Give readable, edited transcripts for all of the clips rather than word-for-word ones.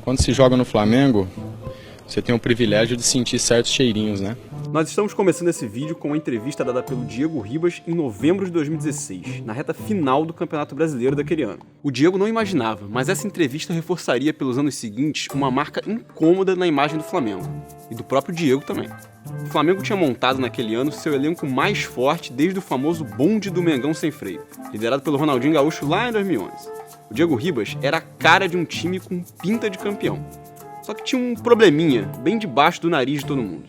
Quando se joga no Flamengo, você tem o privilégio de sentir certos cheirinhos, né? Nós estamos começando esse vídeo com uma entrevista dada pelo Diego Ribas em novembro de 2016, na reta final do Campeonato Brasileiro daquele ano. O Diego não imaginava, mas essa entrevista reforçaria pelos anos seguintes uma marca incômoda na imagem do Flamengo, e do próprio Diego também. O Flamengo tinha montado naquele ano seu elenco mais forte desde o famoso bonde do Mengão sem freio, liderado pelo Ronaldinho Gaúcho lá em 2011. O Diego Ribas era a cara de um time com pinta de campeão. Só que tinha um probleminha bem debaixo do nariz de todo mundo.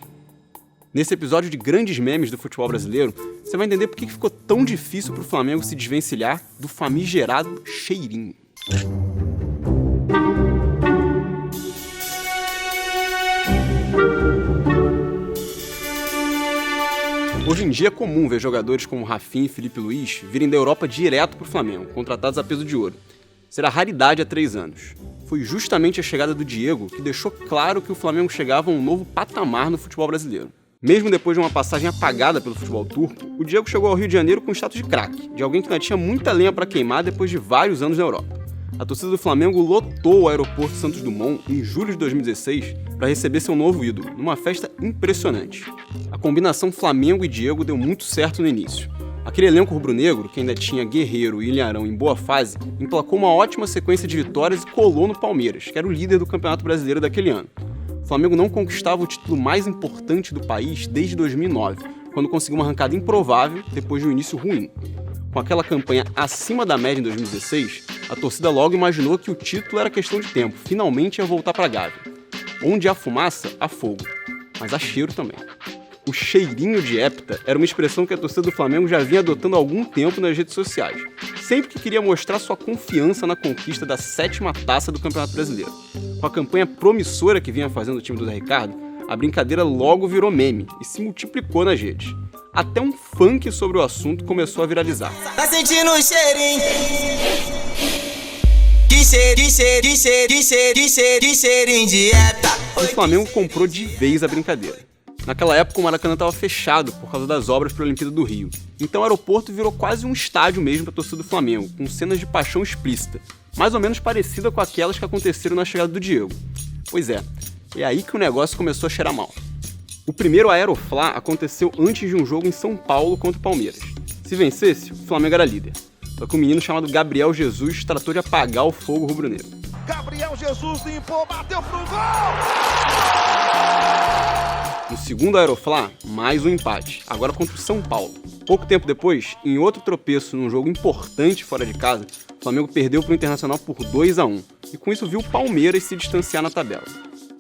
Nesse episódio de grandes memes do futebol brasileiro, você vai entender por que ficou tão difícil para o Flamengo se desvencilhar do famigerado cheirinho. Hoje em dia é comum ver jogadores como Rafinha e Felipe Luiz virem da Europa direto para o Flamengo, contratados a peso de ouro. Será raridade há 3 anos. Foi justamente a chegada do Diego que deixou claro que o Flamengo chegava a um novo patamar no futebol brasileiro. Mesmo depois de uma passagem apagada pelo futebol turco, o Diego chegou ao Rio de Janeiro com status de craque, de alguém que ainda tinha muita lenha para queimar depois de vários anos na Europa. A torcida do Flamengo lotou o aeroporto Santos Dumont em julho de 2016 para receber seu novo ídolo, numa festa impressionante. A combinação Flamengo e Diego deu muito certo no início. Aquele elenco rubro-negro, que ainda tinha Guerreiro e Ilharão em boa fase, emplacou uma ótima sequência de vitórias e colou no Palmeiras, que era o líder do Campeonato Brasileiro daquele ano. O Flamengo não conquistava o título mais importante do país desde 2009, quando conseguiu uma arrancada improvável depois de um início ruim. Com aquela campanha acima da média em 2016, a torcida logo imaginou que o título era questão de tempo, finalmente ia voltar para a Gávea. Onde há fumaça, há fogo, mas há cheiro também. O cheirinho de hepta era uma expressão que a torcida do Flamengo já vinha adotando há algum tempo nas redes sociais, sempre que queria mostrar sua confiança na conquista da 7ª taça do Campeonato Brasileiro. Com a campanha promissora que vinha fazendo o time do Zé Ricardo, a brincadeira logo virou meme e se multiplicou nas redes. Até um funk sobre o assunto começou a viralizar. Tá sentindo o cheirinho? Que cheirinho de hepta. O Flamengo comprou de vez a brincadeira. Naquela época o Maracanã estava fechado por causa das obras para a Olimpíada do Rio. Então o aeroporto virou quase um estádio mesmo para a torcida do Flamengo, com cenas de paixão explícita, mais ou menos parecida com aquelas que aconteceram na chegada do Diego. Pois é aí que o negócio começou a cheirar mal. O primeiro Aeroflá aconteceu antes de um jogo em São Paulo contra o Palmeiras. Se vencesse, o Flamengo era líder. Só que um menino chamado Gabriel Jesus tratou de apagar o fogo rubro-negro. Gabriel Jesus limpou, bateu pro gol! No segundo Aeroflá, mais um empate, agora contra o São Paulo. Pouco tempo depois, em outro tropeço num jogo importante fora de casa, o Flamengo perdeu para o Internacional por 2-1, e com isso viu o Palmeiras se distanciar na tabela.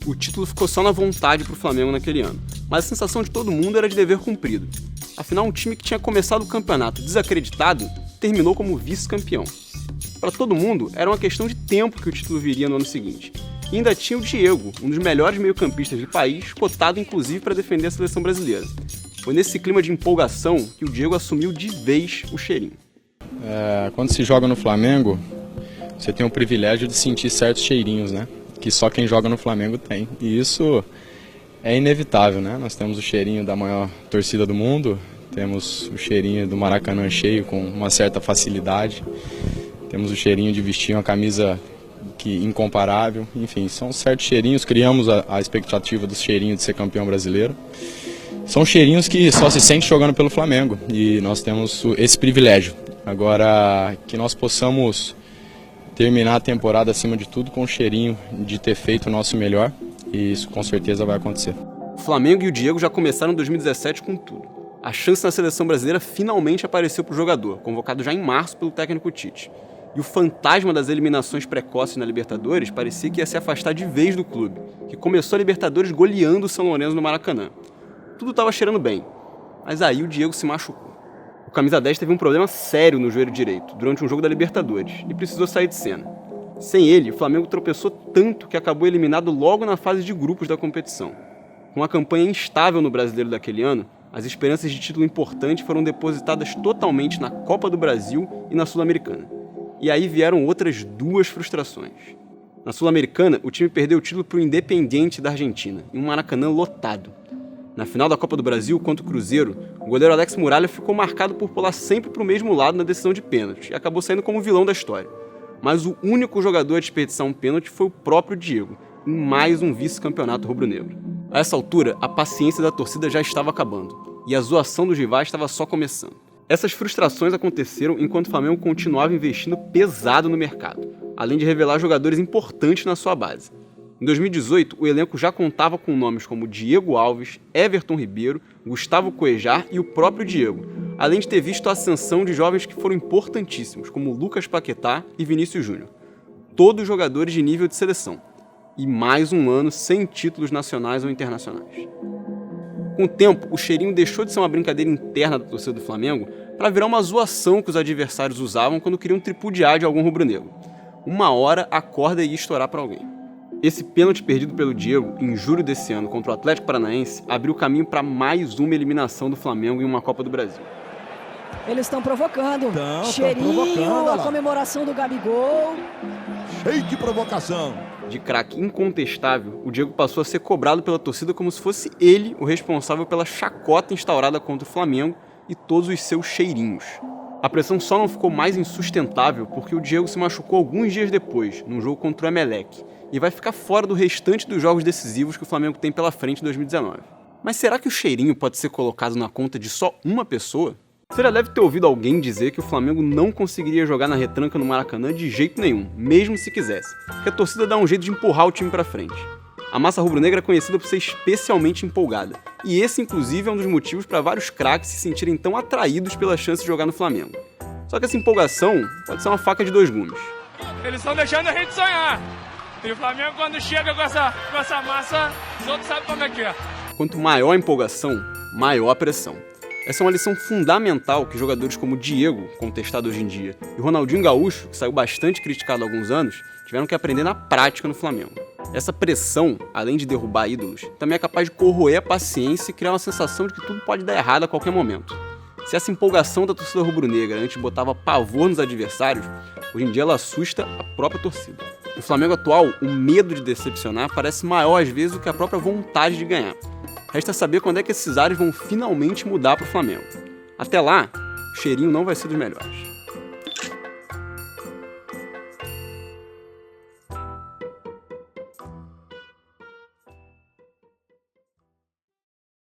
O título ficou só na vontade para o Flamengo naquele ano, mas a sensação de todo mundo era de dever cumprido. Afinal, um time que tinha começado o campeonato desacreditado terminou como vice-campeão. Para todo mundo, era uma questão de tempo que o título viria no ano seguinte. E ainda tinha o Diego, um dos melhores meio-campistas do país, cotado inclusive para defender a seleção brasileira. Foi nesse clima de empolgação que o Diego assumiu de vez o cheirinho. Quando se joga no Flamengo, você tem o privilégio de sentir certos cheirinhos, né? Que só quem joga no Flamengo tem. E isso é inevitável, né? Nós temos o cheirinho da maior torcida do mundo, temos o cheirinho do Maracanã cheio com uma certa facilidade, temos o cheirinho de vestir uma camisa incomparável, enfim, são certos cheirinhos. Criamos a expectativa dos cheirinhos de ser campeão brasileiro. São cheirinhos que só se sente jogando pelo Flamengo e nós temos esse privilégio. Agora, que nós possamos terminar a temporada acima de tudo com o cheirinho de ter feito o nosso melhor, e isso com certeza vai acontecer. O Flamengo e o Diego já começaram em 2017 com tudo. A chance na seleção brasileira finalmente apareceu para o jogador, convocado já em março pelo técnico Tite. E o fantasma das eliminações precoces na Libertadores parecia que ia se afastar de vez do clube, que começou a Libertadores goleando o São Lourenço no Maracanã. Tudo estava cheirando bem, mas aí o Diego se machucou. O camisa 10 teve um problema sério no joelho direito durante um jogo da Libertadores e precisou sair de cena. Sem ele, o Flamengo tropeçou tanto que acabou eliminado logo na fase de grupos da competição. Com uma campanha instável no Brasileiro daquele ano, as esperanças de título importante foram depositadas totalmente na Copa do Brasil e na Sul-Americana. E aí vieram outras 2 frustrações. Na Sul-Americana, o time perdeu o título para o Independiente da Argentina, em um Maracanã lotado. Na final da Copa do Brasil, contra o Cruzeiro, o goleiro Alex Muralha ficou marcado por pular sempre para o mesmo lado na decisão de pênalti e acabou saindo como vilão da história. mas o único jogador a desperdiçar um pênalti foi o próprio Diego, em mais um vice-campeonato rubro-negro. A essa altura, a paciência da torcida já estava acabando, e a zoação dos rivais estava só começando. Essas frustrações aconteceram enquanto o Flamengo continuava investindo pesado no mercado, além de revelar jogadores importantes na sua base. Em 2018, o elenco já contava com nomes como Diego Alves, Everton Ribeiro, Gustavo Cuejar e o próprio Diego, além de ter visto a ascensão de jovens que foram importantíssimos, como Lucas Paquetá e Vinícius Júnior. Todos jogadores de nível de seleção. E mais um ano sem títulos nacionais ou internacionais. Com o tempo, o cheirinho deixou de ser uma brincadeira interna da torcida do Flamengo para virar uma zoação que os adversários usavam quando queriam tripudiar de algum rubro-negro. Uma hora a corda ia estourar para alguém. Esse pênalti perdido pelo Diego em julho desse ano contra o Atlético Paranaense abriu caminho para mais uma eliminação do Flamengo em uma Copa do Brasil. Eles estão provocando. Cheirinho, a comemoração do Gabigol. Cheio de provocação. De craque incontestável, o Diego passou a ser cobrado pela torcida como se fosse ele o responsável pela chacota instaurada contra o Flamengo e todos os seus cheirinhos. A pressão só não ficou mais insustentável porque o Diego se machucou alguns dias depois, num jogo contra o Emelec, e vai ficar fora do restante dos jogos decisivos que o Flamengo tem pela frente em 2019. Mas será que o cheirinho pode ser colocado na conta de só uma pessoa? Você já deve ter ouvido alguém dizer que o Flamengo não conseguiria jogar na retranca no Maracanã de jeito nenhum, mesmo se quisesse, porque a torcida dá um jeito de empurrar o time pra frente. A massa rubro-negra é conhecida por ser especialmente empolgada, e esse inclusive é um dos motivos para vários craques se sentirem tão atraídos pela chance de jogar no Flamengo. Só que essa empolgação pode ser uma faca de dois gumes. Eles estão deixando a gente sonhar. E o Flamengo, quando chega com essa massa, os outros sabem como é que é. Quanto maior a empolgação, maior a pressão. Essa é uma lição fundamental que jogadores como Diego, contestado hoje em dia, e Ronaldinho Gaúcho, que saiu bastante criticado há alguns anos, tiveram que aprender na prática no Flamengo. Essa pressão, além de derrubar ídolos, também é capaz de corroer a paciência e criar uma sensação de que tudo pode dar errado a qualquer momento. Se essa empolgação da torcida rubro-negra antes botava pavor nos adversários, hoje em dia ela assusta a própria torcida. No Flamengo atual, o medo de decepcionar parece maior às vezes do que a própria vontade de ganhar. Resta saber quando é que esses ares vão finalmente mudar para o Flamengo. Até lá, o cheirinho não vai ser dos melhores.